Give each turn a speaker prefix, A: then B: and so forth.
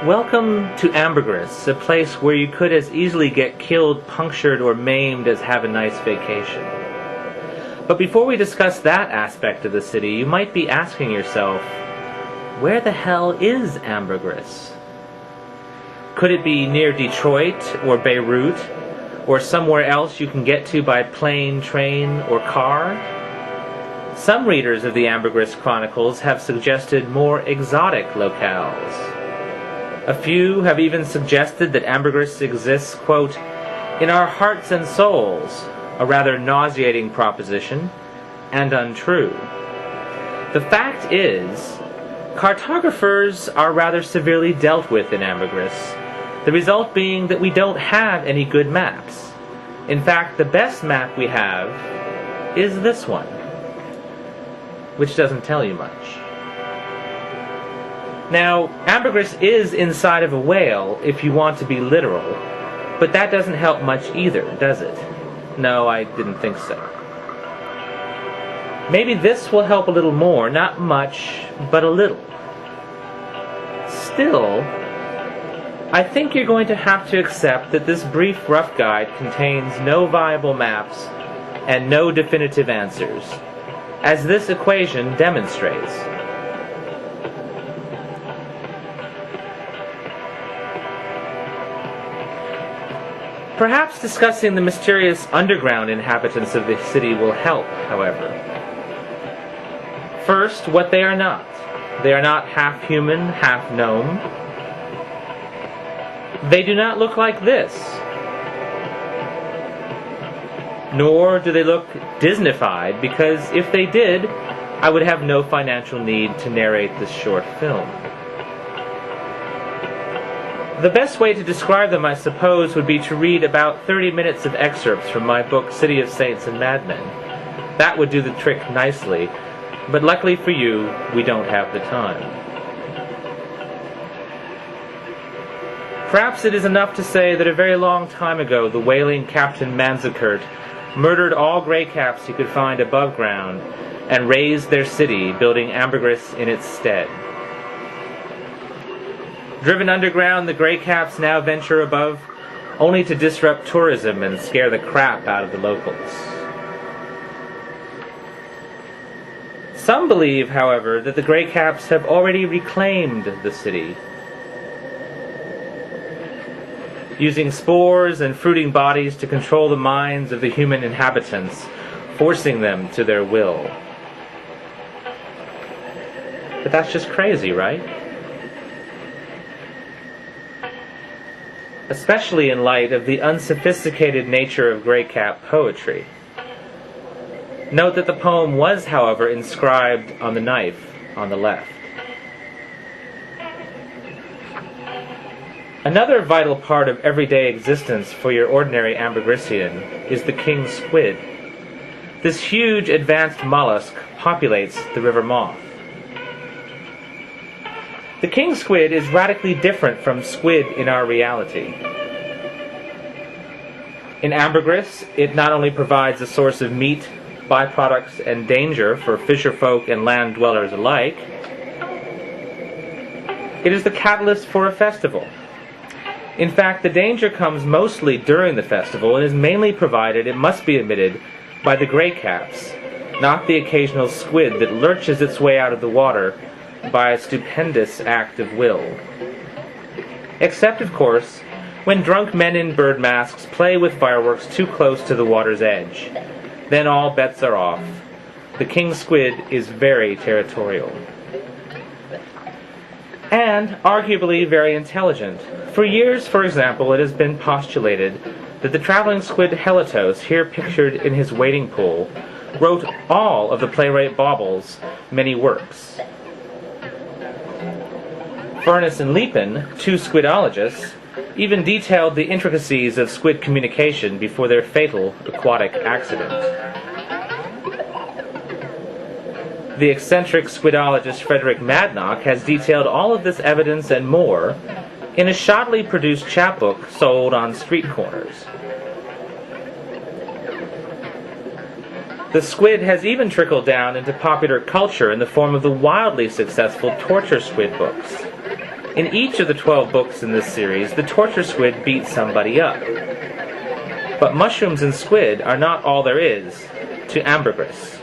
A: Welcome to Ambergris, a place where you could as easily get killed, punctured, or maimed as have a nice vacation. But before we discuss that aspect of the city, you might be asking yourself, where the hell is Ambergris? Could it be near Detroit or Beirut, or somewhere else you can get to by plane, train, or car? Some readers of the Ambergris Chronicles have suggested more exotic locales. A few have even suggested that Ambergris exists, quote, in our hearts and souls, a rather nauseating proposition, and untrue. The fact is, cartographers are rather severely dealt with in Ambergris, the result being that we don't have any good maps. In fact, the best map we have is this one, which doesn't tell you much. Now, Ambergris is inside of a whale if you want to be literal, but that doesn't help much either, does it? No, I didn't think so. Maybe this will help a little more, not much, but a little. Still, I think you're going to have to accept that this brief rough guide contains no viable maps and no definitive answers, as this equation demonstrates. Perhaps discussing the mysterious underground inhabitants of the city will help, however. First, what they are not. They are not half human, half gnome. They do not look like this. Nor do they look Disneyfied, because if they did, I would have no financial need to narrate this short film. The best way to describe them, I suppose, would be to read about 30 minutes of excerpts from my book, City of Saints and Madmen. That would do the trick nicely, but luckily for you, we don't have the time. Perhaps it is enough to say that a very long time ago, the whaling Captain Manzikert murdered all greycaps he could find above ground and razed their city, building Ambergris in its stead. Driven underground, the greycaps now venture above, only to disrupt tourism and scare the crap out of the locals. Some believe, however, that the greycaps have already reclaimed the city, using spores and fruiting bodies to control the minds of the human inhabitants, forcing them to their will. But that's just crazy, right? Especially in light of the unsophisticated nature of greycap poetry. Note that the poem was, however, inscribed on the knife on the left. Another vital part of everyday existence for your ordinary Ambergrisian is the king squid. This huge advanced mollusk populates the river moth. The king squid is radically different from squid in our reality. In Ambergris, it not only provides a source of meat, byproducts, and danger for fisherfolk and land dwellers alike, it is the catalyst for a festival. In fact, the danger comes mostly during the festival and is mainly provided, it must be admitted, by the greycaps, not the occasional squid that lurches its way out of the water by a stupendous act of will. Except, of course, when drunk men in bird masks play with fireworks too close to the water's edge. Then all bets are off. The king squid is very territorial. And arguably very intelligent. For years, for example, it has been postulated that the traveling squid Helitos, here pictured in his wading pool, wrote all of the playwright Bauble's many works. Furness and Leapin, two squidologists, even detailed the intricacies of squid communication before their fatal aquatic accident. The eccentric squidologist Frederick Madnock has detailed all of this evidence and more in a shoddily produced chapbook sold on street corners. The squid has even trickled down into popular culture in the form of the wildly successful torture squid books. In each of the 12 books in this series, the torture squid beats somebody up. But mushrooms and squid are not all there is to Ambergris.